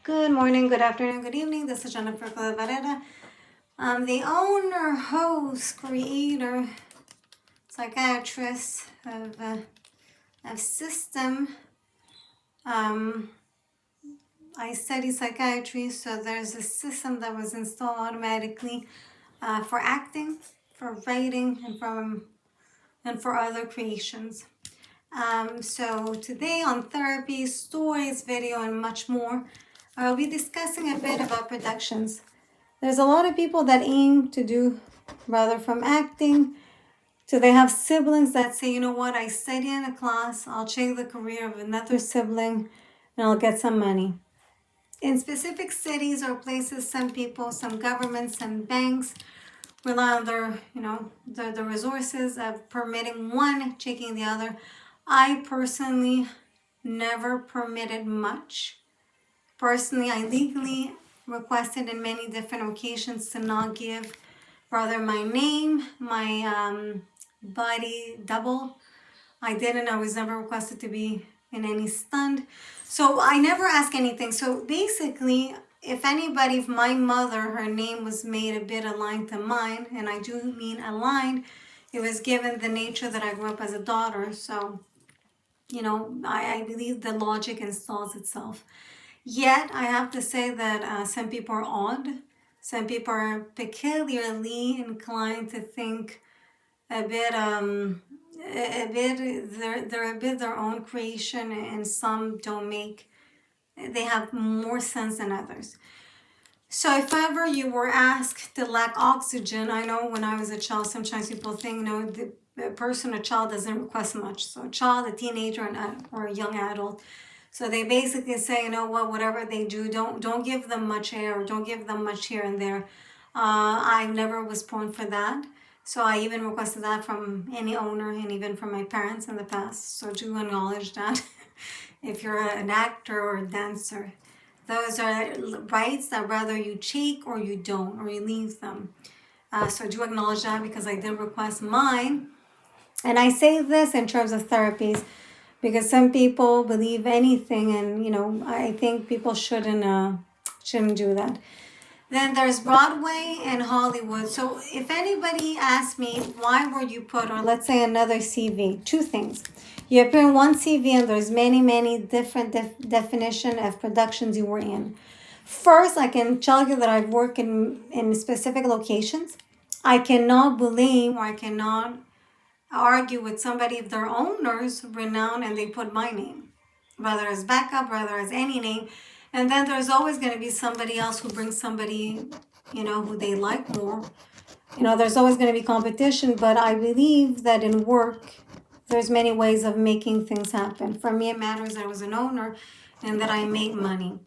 Good morning, good afternoon, good evening. This is Jennifer Barrera. I'm the owner, host, creator, psychiatrist of System. I study psychiatry, so there's a system that was installed automatically for acting, for writing, and for other creations. So today on therapy, stories, video, and much more, I'll be discussing a bit about productions. There's a lot of people that aim to do rather from acting to they have siblings that say, you know what, I study in a class, I'll change the career of another sibling and I'll get some money. In specific cities or places, some people, some governments, some banks rely on the resources of permitting one, taking the other. I personally never permitted much. Personally, I legally requested in many different occasions to not give rather my name, my body double. I was never requested to be in any stunt. So I never ask anything. So basically, if my mother, her name was made a bit aligned to mine, and I do mean aligned, it was given the nature that I grew up as a daughter. So, I believe the logic installs itself. Yet, I have to say that some people are odd. Some people are peculiarly inclined to think a bit, they're a bit their own creation, and some they have more sense than others. So if ever you were asked to lack oxygen, I know when I was a child, sometimes people think, a child doesn't request much. So a child, a teenager, or a young adult. So they basically say, whatever they do, don't give them much air, or don't give them much here and there. I never was prone for that. So I even requested that from any owner and even from my parents in the past. So do acknowledge that if you're an actor or a dancer. Those are rights that rather you take or you don't, or you leave them. So do acknowledge that because I did request mine. And I say this in terms of therapies because some people believe anything, and I think people shouldn't do that. Then there's Broadway and Hollywood. So if anybody asks me, why were you put, or let's say another CV, two things. You appear in one CV and there's many, many different definition of productions you were in. First, I can tell you that I've worked in specific locations. I cannot blame or I cannot argue with somebody if their owners renowned and they put my name, whether as backup, whether as any name. And then there's always going to be somebody else who brings somebody, who they like more. There's always going to be competition, but I believe that in work, there's many ways of making things happen. For me, it matters that I was an owner and that I made money.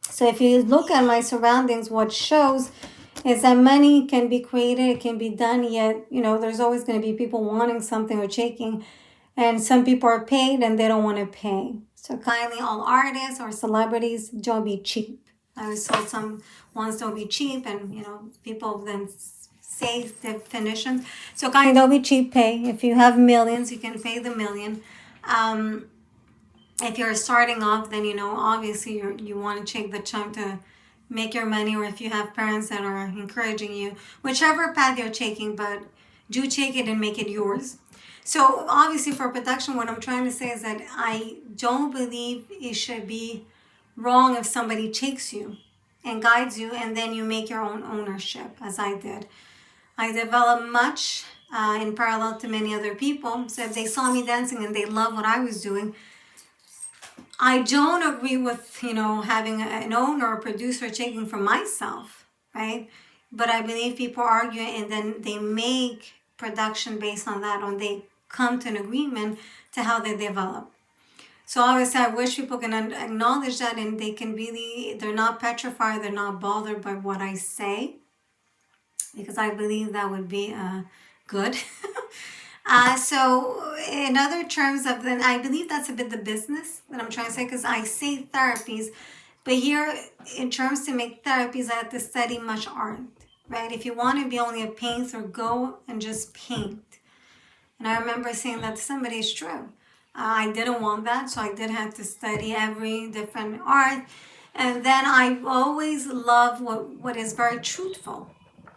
So if you look at my surroundings, what shows is that money can be created, it can be done, yet, there's always going to be people wanting something or taking, and some people are paid and they don't want to pay. So kindly, all artists or celebrities, don't be cheap. I was told some ones don't be cheap, and people then say definitions. So kindly, don't be cheap. Pay. If you have millions, you can pay the million. If you're starting off, then obviously you want to take the time to make your money, or if you have parents that are encouraging you, whichever path you're taking, but do take it and make it yours. So obviously for production, what I'm trying to say is that I don't believe it should be wrong if somebody takes you and guides you and then you make your own ownership, as I did. I developed much in parallel to many other people. So if they saw me dancing and they loved what I was doing, I don't agree with, having an owner or producer taking from myself, right? But I believe people argue and then they make production based on that, or they come to an agreement to how they develop. So obviously I wish people can acknowledge that, and they can they're not petrified, they're not bothered by what I say, because I believe that would be good. So in other terms of, then I believe that's a bit the business that I'm trying to say, because I say therapies, but here in terms to make therapies, I have to study much art, right? If you want to be only a painter, go and just paint. And I remember saying that to somebody, it's true. I didn't want that, so I did have to study every different art. And then I always love what is very truthful,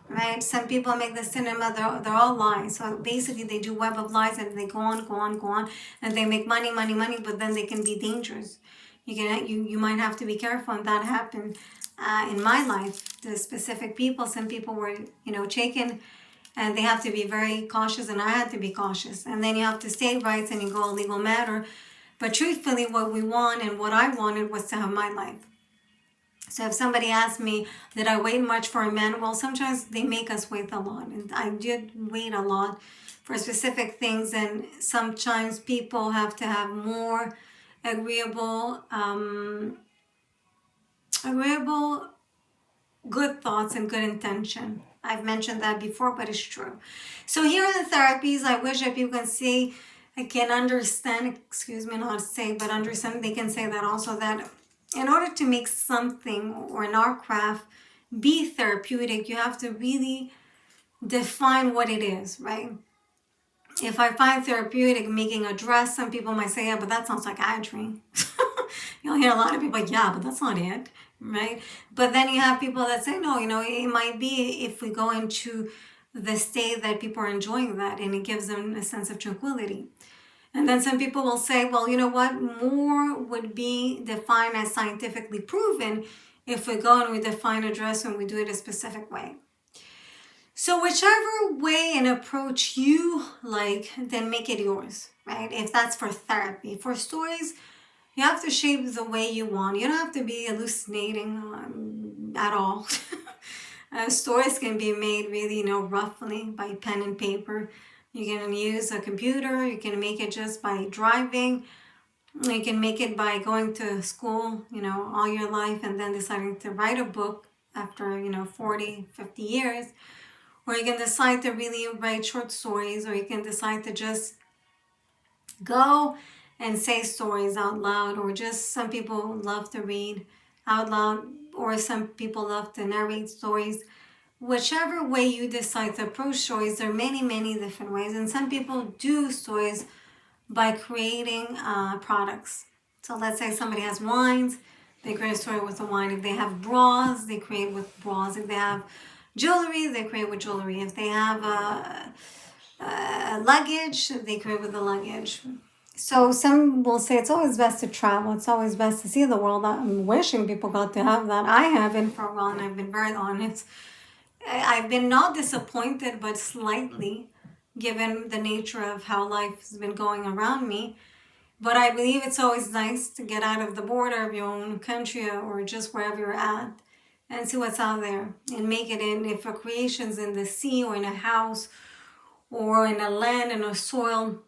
right? Some people make the cinema, they're all lies. So basically they do web of lies and they go on, go on, go on, and they make money, money, money, but then they can be dangerous. You might have to be careful, and that happened in my life. The specific people, some people were, taken, and they have to be very cautious, and I had to be cautious. And then you have to state rights and you go a legal matter. But truthfully, what we want and what I wanted was to have my life. So if somebody asked me, did I wait much for a man? Well, sometimes they make us wait a lot. And I did wait a lot for specific things. And sometimes people have to have more agreeable, good thoughts and good intention. I've mentioned that before, but it's true. So here are the therapies. I wish that people can see, I can understand, excuse me, not say, but understand, they can say that also, that in order to make something or an art craft be therapeutic, you have to really define what it is, right? If I find therapeutic making a dress, some people might say, yeah, but that sounds like psychiatry. You'll hear a lot of people like, yeah, but that's not it, right? But then you have people that say, no, it might be if we go into the state that people are enjoying that, and it gives them a sense of tranquility. And then some people will say, well, you know what, more would be defined as scientifically proven if we go and we define a dress and we do it a specific way. So whichever way and approach you like, then make it yours, right? If that's for therapy. For stories, you have to shape the way you want. You don't have to be hallucinating at all. Stories can be made really, roughly by pen and paper. You can use a computer. You can make it just by driving. You can make it by going to school, all your life, and then deciding to write a book after, 40, 50 years. Or you can decide to really write short stories, or you can decide to just go and say stories out loud, or just some people love to read out loud, or some people love to narrate stories. Whichever way you decide to approach stories, there are many, many different ways. And some people do stories by creating products. So let's say somebody has wines, they create a story with the wine. If they have bras, they create with bras. If they have jewelry, they create with jewelry. If they have luggage, they create with the luggage. So some will say it's always best to travel. It's always best to see the world. I'm wishing people got to have that. I haven't for a while, and I've been very honest. I've been not disappointed, but slightly, given the nature of how life has been going around me. But I believe it's always nice to get out of the border of your own country or just wherever you're at and see what's out there and make it in. If a creation's in the sea or in a house or in a land, in a soil,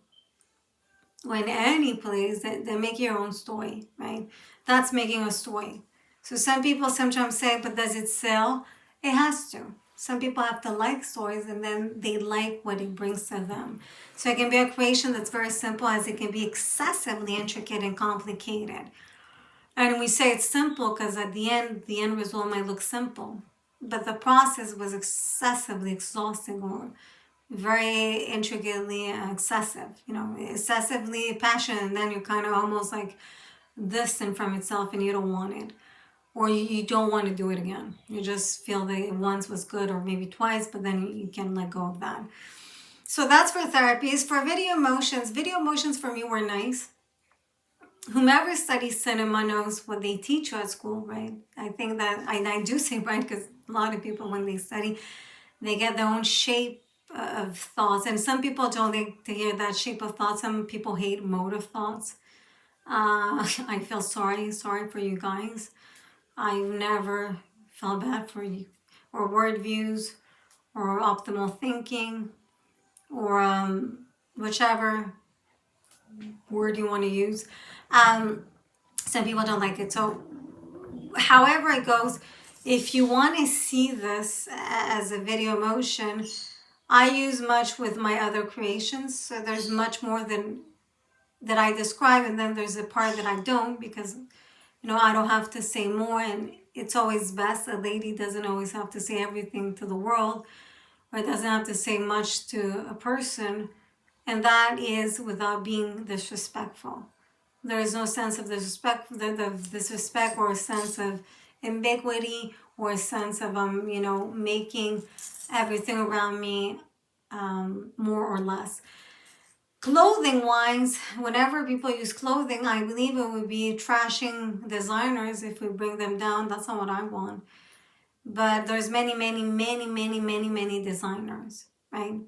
or in any place, then make your own story, right? That's making a story. So some people sometimes say, but does it sell? It has to. Some people have to like stories, and then they like what it brings to them. So it can be a creation that's very simple, as it can be excessively intricate and complicated. And we say it's simple because at the end result might look simple. But the process was excessively exhausting or very intricately excessive, excessively passionate, and then you're kind of almost like distant from itself and you don't want it. Or you don't want to do it again. You just feel that it once was good, or maybe twice, but then you can let go of that. So that's for therapies. For video emotions for me were nice. Whomever studies cinema knows what they teach you at school, right? I think that, I do say right, because a lot of people when they study, they get their own shape of thoughts. And some people don't like to hear that shape of thoughts. Some people hate motive thoughts. I feel sorry for you guys. I've never felt bad for you, or word views, or optimal thinking, or whichever word you want to use. Some people don't like it. So however it goes, if you want to see this as a video emotion, I use much with my other creations. So there's much more than that I describe, and then there's a part that I don't, because I don't have to say more, and it's always best. A lady doesn't always have to say everything to the world, or doesn't have to say much to a person, and that is without being disrespectful. There is no sense of disrespect or a sense of ambiguity or a sense of, making everything around me more or less. Clothing wise, whenever people use clothing, I believe it would be trashing designers if we bring them down. That's not what I want. But there's many designers, right?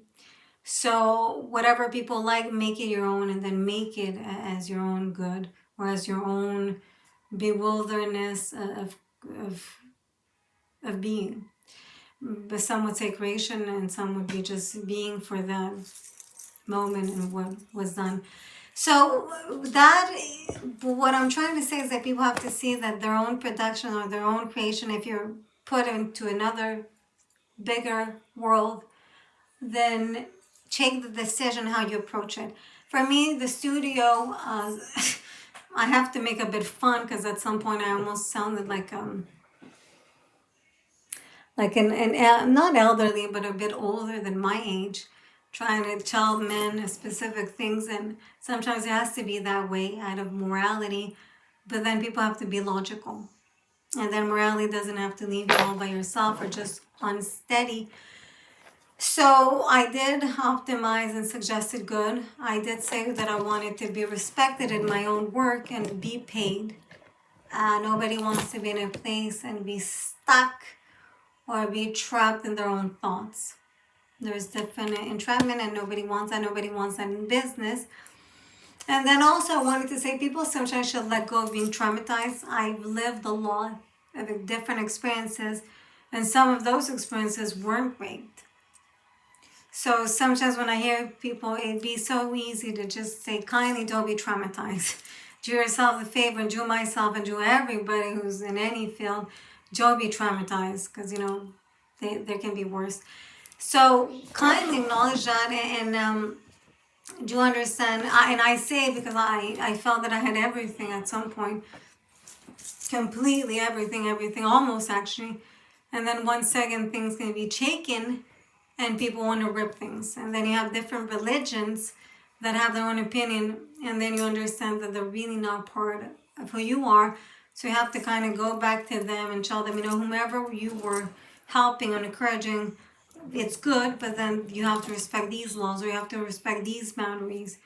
So whatever people like, make it your own, and then make it as your own good or as your own bewilderness of being. But some would say creation, and some would be just being for that moment and what was done. So what I'm trying to say is that people have to see that their own production or their own creation, if you're put into another bigger world, then take the decision how you approach it. For me, the studio, I have to make a bit fun because at some point I almost sounded like an not elderly, but a bit older than my age, trying to tell men specific things, and sometimes it has to be that way out of morality, but then people have to be logical. And then morality doesn't have to leave you all by yourself or just unsteady. So I did optimize and suggested good. I did say that I wanted to be respected in my own work and be paid. Nobody wants to be in a place and be stuck or be trapped in their own thoughts. There's different entrapment, and nobody wants that. Nobody wants that in business. And then also I wanted to say people sometimes should let go of being traumatized. I've lived a lot of different experiences, and some of those experiences weren't great. So sometimes when I hear people, it'd be so easy to just say, kindly don't be traumatized. Do yourself a favor and do myself and do everybody who's in any field, don't be traumatized, because, there can be worse. So kindly acknowledge that and do understand. And I say because I felt that I had everything at some point, completely everything, almost actually. And then 1 second things can be taken and people want to rip things. And then you have different religions that have their own opinion, and then you understand that they're really not part of who you are. So you have to kind of go back to them and tell them, whomever you were helping and encouraging, it's good, but then you have to respect these laws, or you have to respect these boundaries.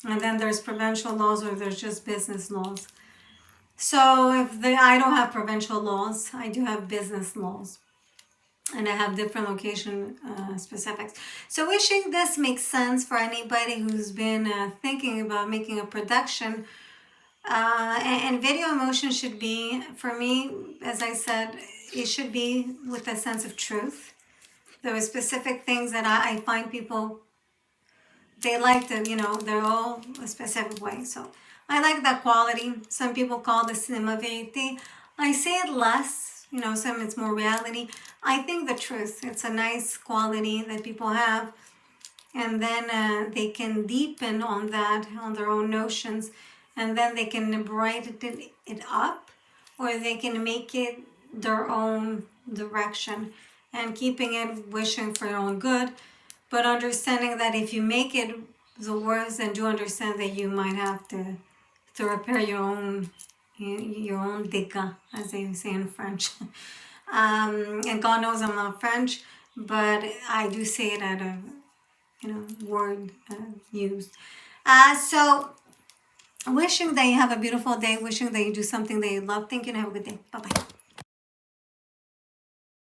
And then there's provincial laws, or there's just business laws. So I don't have provincial laws, I do have business laws. And I have different location specifics. So wishing this makes sense for anybody who's been thinking about making a production. And video emotion should be, for me, as I said, it should be with a sense of truth. There are specific things that I find people, they like to, they're all a specific way. So I like that quality. Some people call the cinema verite. I say it less. Some it's more reality. I think the truth, it's a nice quality that people have, and then they can deepen on that, on their own notions, and then they can brighten it up, or they can make it their own direction, and keeping it wishing for your own good, but understanding that if you make it the worst, then do understand that you might have to repair your own dégâts, as they say in French. And God knows I'm not French, but I do say it out of, word used. So wishing that you have a beautiful day, wishing that you do something that you love. Thank you and have a good day. Bye-bye.